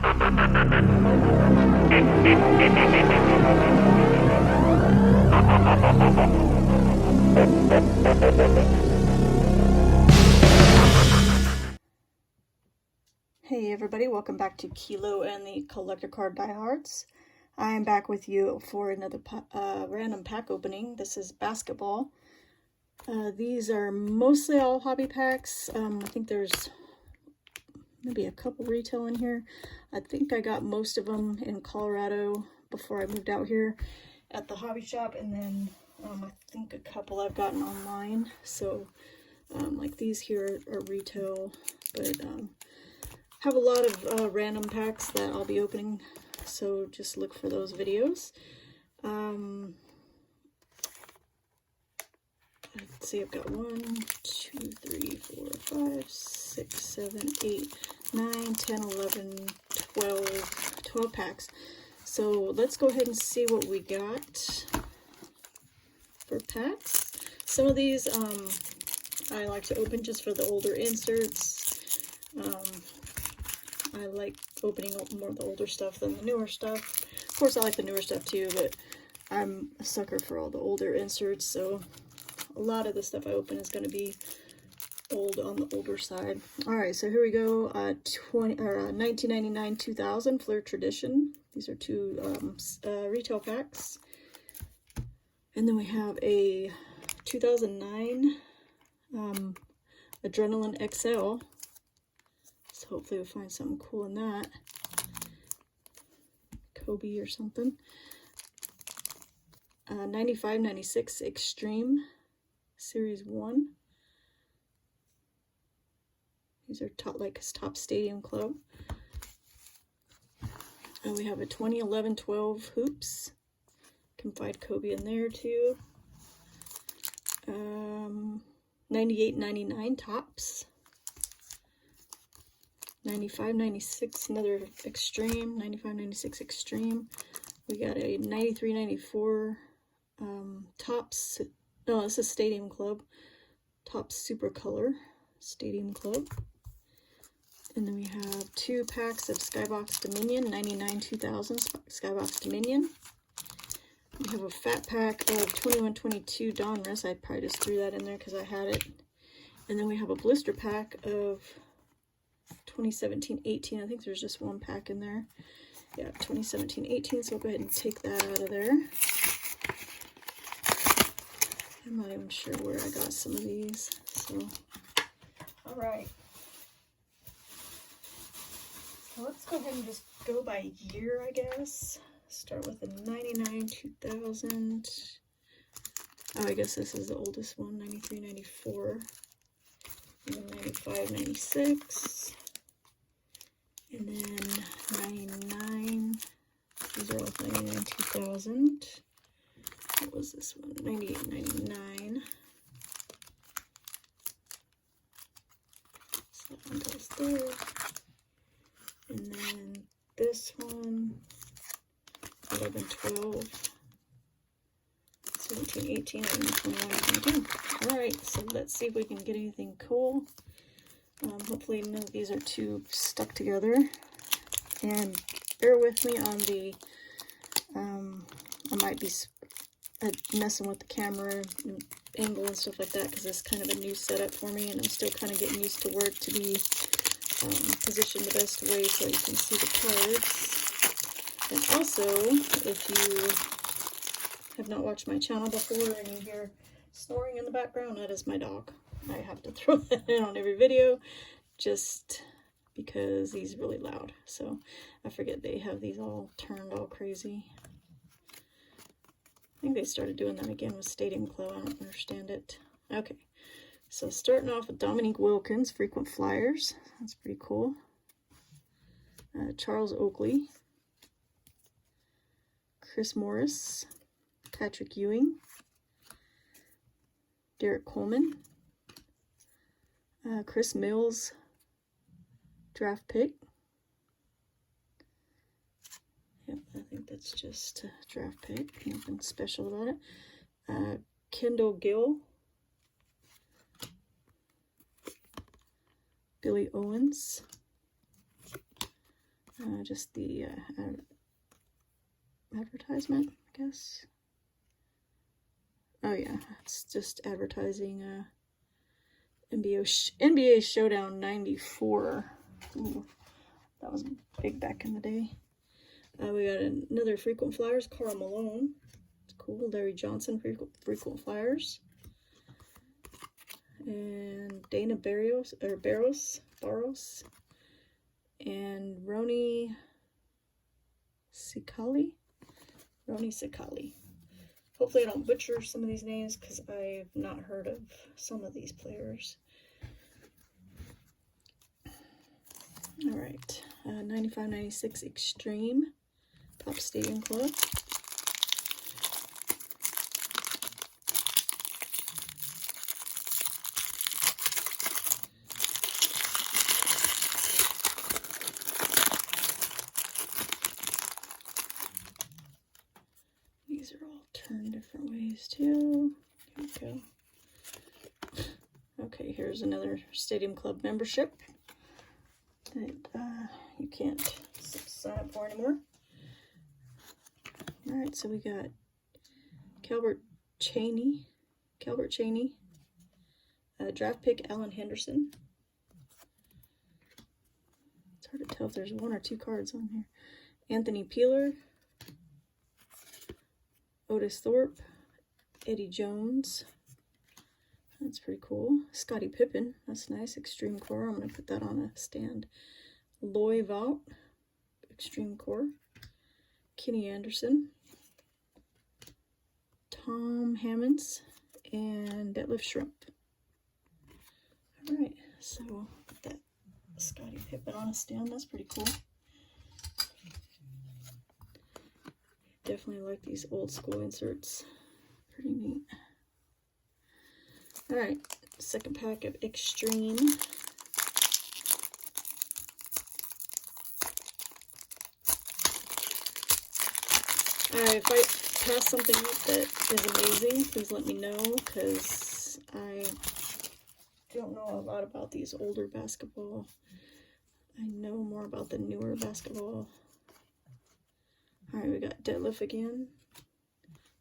Hey everybody, welcome back to Kilo and the Collector Card Diehards. I am back with you for another random pack opening. This is basketball. These are mostly all hobby packs. I think there's maybe a couple retail in here. I think I got most of them in Colorado before I moved out here at the hobby shop, and then I think a couple I've gotten online. So like these here are retail, but have a lot of random packs that I'll be opening, so just look for those videos. Let's see, I've got 1, 2, 3, 4, 5, 6, 7, 8, 9, 10, 11, 12 packs. So let's go ahead and see what we got for packs. Some of these I like to open just for the older inserts. I like opening more of the older stuff than the newer stuff. Of course, I like the newer stuff too, but I'm a sucker for all the older inserts, so a lot of the stuff I open is going to be old on the older side. All right, so here we go. 1999-2000 Flair Tradition. These are two retail packs. And then we have a 2009 Adrenaline XL. So hopefully we'll find something cool in that. Kobe or something. 95-96 Extreme Series 1. These are top stadium club. And we have a 2011-12 Hoops. Can find Kobe in there too. 98-99 Tops. 95-96, another Extreme, 95-96 Extreme. We got a 93-94 Tops, no, this is Stadium Club. Tops Super Color, Stadium Club. And then we have 2 packs of Skybox Dominion, 99-2000 Skybox Dominion. We have a fat pack of 21-22 Donruss. I probably just threw that in there because I had it. And then we have a blister pack of 2017-18. I think there's just one pack in there. Yeah, 2017-18. So I'll go ahead and take that out of there. I'm not even sure where I got some of these. So, all right. So let's go ahead and just go by year, I guess. Start with the 99-2000. Oh, I guess this is the oldest one, 93-94. And then 95-96. And then 99. These are all 99-2000. What was this one? 98-99. So that one goes there. And then this one, 11-12. 17-18, and 21-22. All right, so let's see if we can get anything cool. Hopefully none of these are too stuck together. And bear with me on the, I might be messing with the camera and angle and stuff like that because it's kind of a new setup for me, and I'm still kind of getting used to where to be positioned the best way so you can see the cards. And also, if you have not watched my channel before and you hear snoring in the background, that is my dog. I have to throw that in on every video just because he's really loud. So I forget they have these all turned all crazy. I think they started doing that again with Stadium Club. I don't understand it. Okay, so starting off with Dominique Wilkins, Frequent Flyers. That's pretty cool. Charles Oakley. Chris Morris. Patrick Ewing. Derek Coleman. Chris Mills. Draft pick. Yep, I think that's just a draft pick. Nothing special about it. Kendall Gill. Billy Owens. just the advertisement, I guess. Oh yeah, it's just advertising NBA Showdown 94. Ooh, that was big back in the day. We got another frequent flyers, Karl Malone. It's cool. Larry Johnson, frequent flyers. And Dana Barros. And Roni Cicali. Hopefully I don't butcher some of these names because I've not heard of some of these players. All right, 95-96 Extreme, Top Stadium Club. These are all turned different ways too. Here we go. Okay, here's another Stadium Club membership that you can't sign up for anymore. All right, so we got Calbert Cheney, draft pick Alan Henderson. It's hard to tell if there's one or two cards on here. Anthony Peeler, Otis Thorpe, Eddie Jones. That's pretty cool. Scottie Pippen, that's nice. Extreme Core, I'm going to put that on a stand. Loy Vaught, Extreme Core. Kenny Anderson. Tom Hammonds, and Detlef Shrimp. Alright, so we'll put that Scottie Pippen on a stand. That's pretty cool. Definitely like these old school inserts. Pretty neat. Alright, second pack of Extreme. If I pass something up that is amazing, please let me know, because I don't know a lot about these older basketball. I know more about the newer basketball. Alright, we got Detlef again.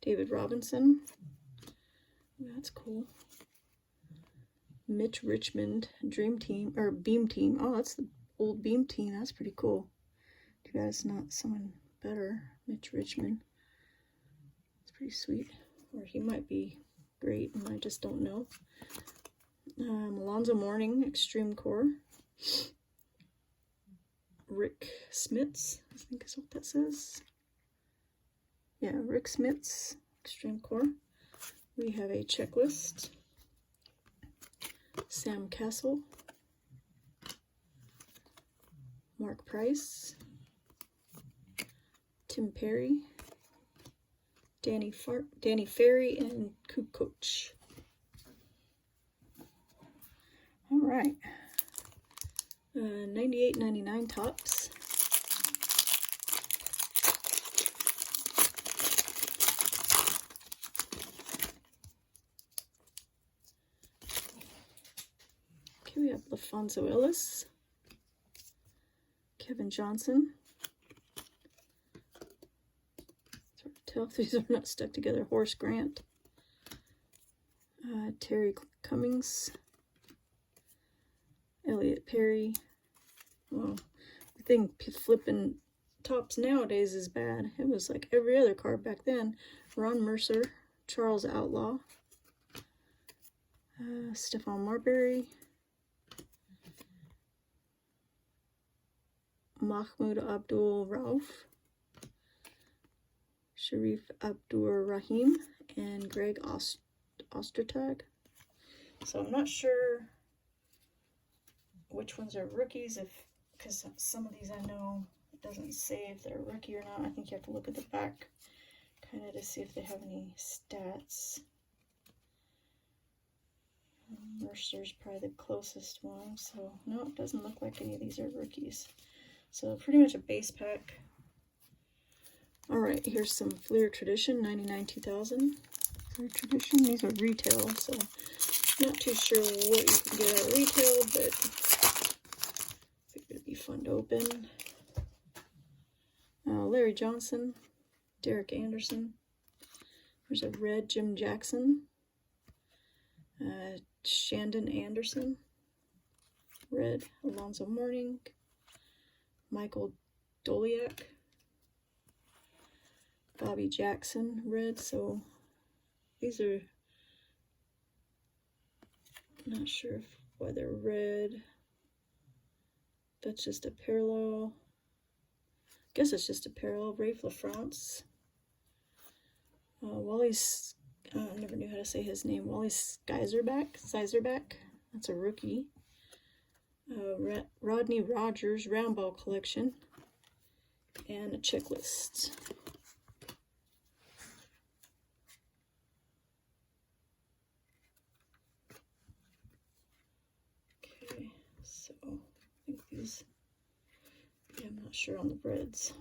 David Robinson. That's cool. Mitch Richmond, Dream Team, or Beam Team. Oh, that's the old Beam Team. That's pretty cool. Too bad it's not someone better. Mitch Richmond. It's pretty sweet. Or he might be great, and I just don't know. Alonzo Mourning, Extreme Core. Rick Smits, I think is what that says. Yeah, Rick Smits, Extreme Core. We have a checklist. Sam Castle. Mark Price. Tim Perry. Danny Ferry, and Kukoc. All right. 98.99 tops. Okay, we have LaFonso Ellis, Kevin Johnson. It's hard to tell if these are not stuck together. Horace Grant, Terry Cummings, Elliot Perry. Well, the thing flipping tops nowadays is bad. It was like every other card back then. Ron Mercer, Charles Outlaw, Stephon Marbury, Mahmoud Abdul Rauf, Sharif Abdur Rahim, and Greg Ostertag. So I'm not sure which ones are rookies, because some of these I know it doesn't say if they're a rookie or not. I think you have to look at the back kind of to see if they have any stats. Mercer's probably the closest one, so no, it doesn't look like any of these are rookies. So pretty much a base pack. Alright, here's some Fleer Tradition, 99-2000. Fleer Tradition, these are retail, so not too sure what you can get at retail, but I figured it'd be fun to open. Larry Johnson, Derek Anderson. There's a red Jim Jackson, Shandon Anderson, red Alonzo Mourning, Michael Doliak, Bobby Jackson, red. So these are, not sure why they're red. That's just a parallel. Guess it's just a parallel. Rafe LaFrance. Wally's, I never knew how to say his name. Wally Sizerback. That's a rookie. Rodney Rogers round ball collection. And a checklist. Okay, so I think these, yeah, I'm not sure on the breads.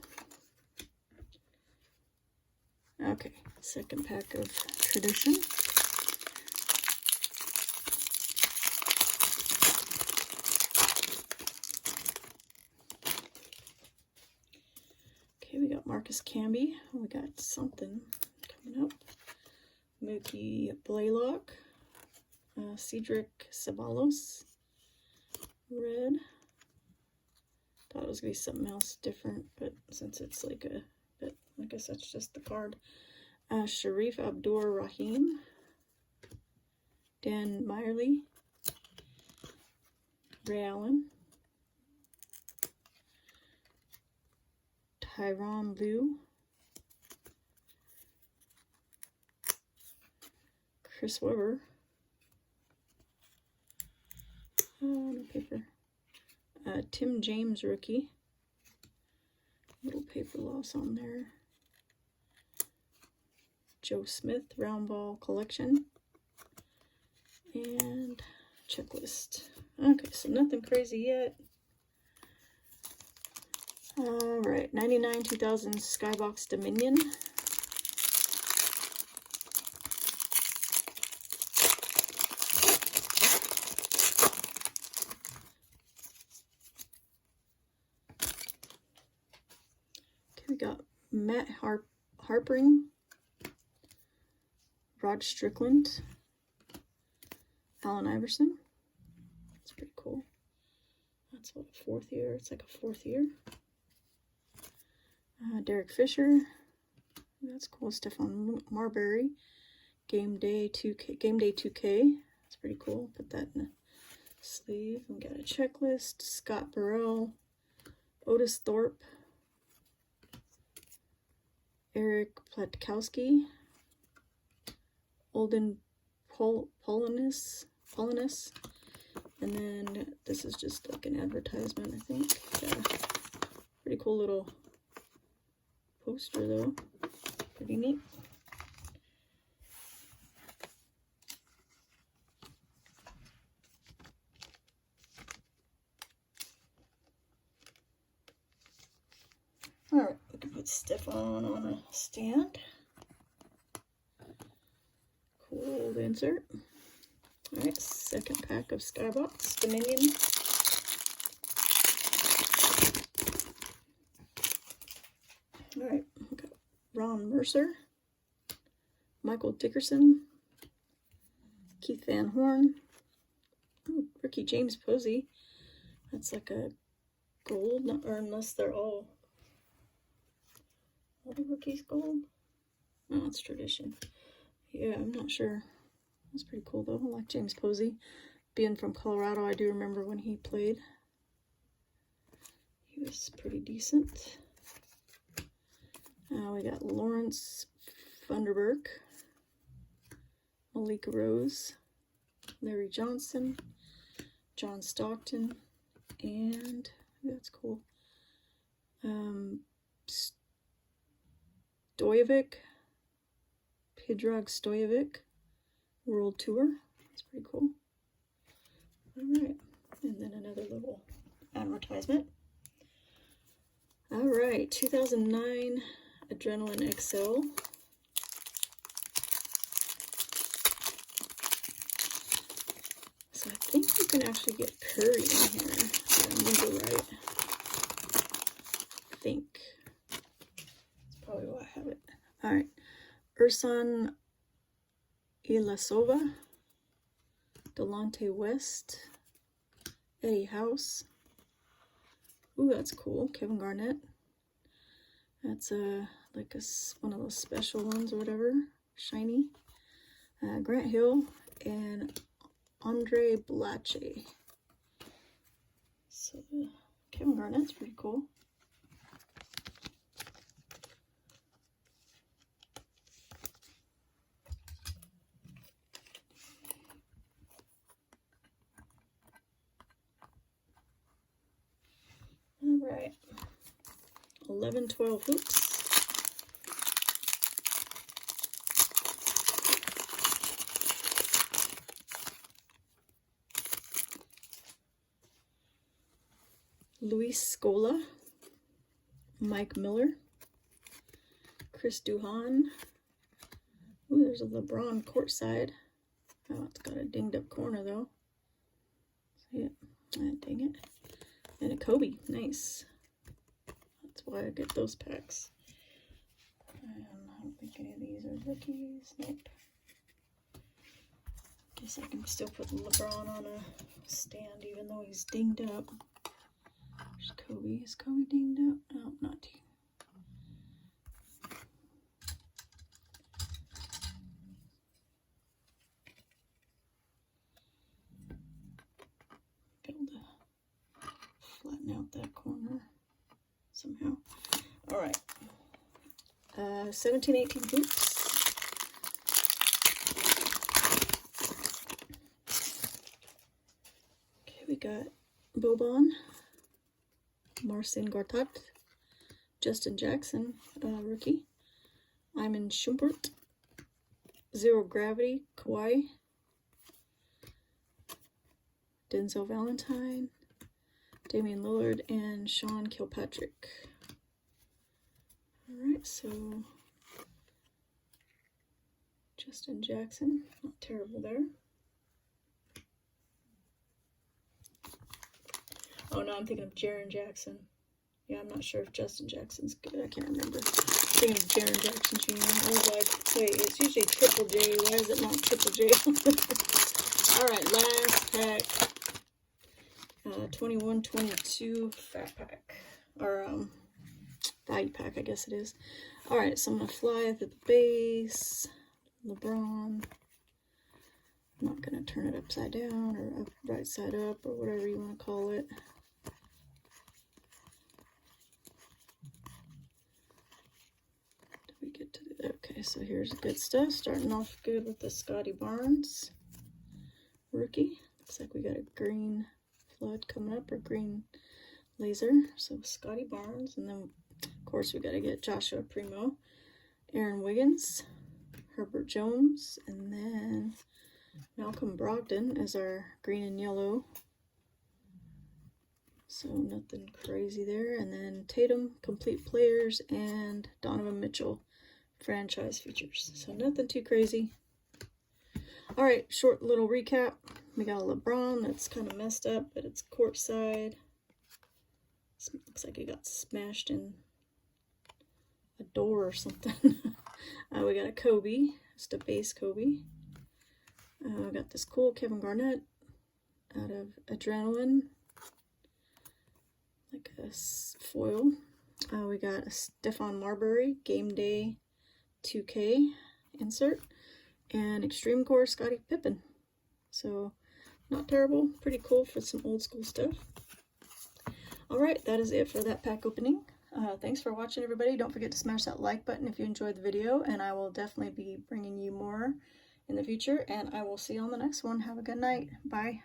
Okay, second pack of Tradition. Okay, we got Marcus Camby. We got something coming up. Mookie Blaylock. Cedric Ceballos. Red. Thought it was going to be something else different, but since it's like a bit, I guess that's just the card. Sharif Abdur-Rahim. Dan Meyerly. Ray Allen. Tyronn Lue. Chris Webber. No paper. Tim James rookie. Little paper loss on there. Joe Smith round ball collection. And checklist. Okay, so nothing crazy yet. Alright, 99 2000 Skybox Dominion. Okay, we got Matt Harpering, Rod Strickland, Allen Iverson. That's pretty cool. That's what, a fourth year? It's like a fourth year. Derek Fisher. That's cool. Stephon Marbury. Game Day 2K. That's pretty cool. Put that in a sleeve. We got a checklist. Scott Burrell. Otis Thorpe. Eric Platkowski. Olden Polinis. And then this is just like an advertisement, I think. Yeah. Pretty cool little poster though. Pretty neat. Alright, we can put Stephon on a stand. Cool insert. Alright, second pack of Skybox Dominion. Alright, we got Ron Mercer, Michael Dickerson, Keith Van Horn, ooh, rookie James Posey. That's like a gold, or unless they're all the rookies gold. No, it's Tradition. Yeah, I'm not sure. That's pretty cool though. I like James Posey. Being from Colorado, I do remember when he played. He was pretty decent. We got Lawrence Funderburk, Malika Rose, Larry Johnson, John Stockton, and that's cool. Stojevic, Predrag Stojevic, World Tour. That's pretty cool. Alright, and then another little advertisement. Alright, 2009 Adrenaline XL. So I think you can actually get Curry in here. I remember right. I think. have it. All right. Ursan Ilasova, Delonte West, Eddie House. Ooh, that's cool. Kevin Garnett. That's like one of those special ones or whatever. Shiny. Grant Hill and Andre Blache. So Kevin Garnett's pretty cool. All right. 11-12 hoops. Luis Scola, Mike Miller, Chris Duhon. Ooh, there's a LeBron courtside. Oh, it's got a dinged up corner though. See it? Ah, dang it. And a Kobe. Nice. That's why I get those packs. I don't think any of these are rookies. Nope. Guess I can still put LeBron on a stand even though he's dinged up. There's Kobe. Is Kobe dinged up? No, not dinged. Be able to flatten out that corner somehow. All right. 17-18 hoops. Okay, we got Boban, Marcin Gortat, Justin Jackson, rookie, Iman Shumpert, Zero Gravity, Kawhi, Denzel Valentine, Damian Lillard, and Sean Kilpatrick. Alright, so Justin Jackson, not terrible there. Oh no, I'm thinking of Jaren Jackson. Yeah, I'm not sure if Justin Jackson's good. I can't remember. I'm thinking of Jaren Jackson Jr. I was like, wait, it's usually Triple J. Why is it not Triple J? Alright, last pack. 21-22 fat pack. Or, value pack, I guess it is. Alright, so I'm going to fly at the base. LeBron. I'm not going to turn it upside down or right side up or whatever you want to call it. Did we get to the, okay, so here's the good stuff. Starting off good with the Scotty Barnes rookie. Looks like we got a green flood coming up, or green laser. So Scotty Barnes, and then of course we got to get Joshua Primo, Aaron Wiggins, Herbert Jones, and then Malcolm Brogdon is our green and yellow. So nothing crazy there. And then Tatum, complete players, and Donovan Mitchell, franchise features. So nothing too crazy. All right, short little recap. We got a LeBron that's kind of messed up, but it's courtside. Looks like it got smashed in a door or something. We got a Kobe, just a base Kobe. We got this cool Kevin Garnett out of Adrenaline, like a foil. We got a Stephon Marbury Game Day 2K insert, and Extreme Core Scottie Pippen. So not terrible, pretty cool for some old school stuff. Alright, that is it for that pack opening. Thanks for watching, everybody. Don't forget to smash that like button if you enjoyed the video, and I will definitely be bringing you more in the future, and I will see you on the next one. Have a good night. Bye.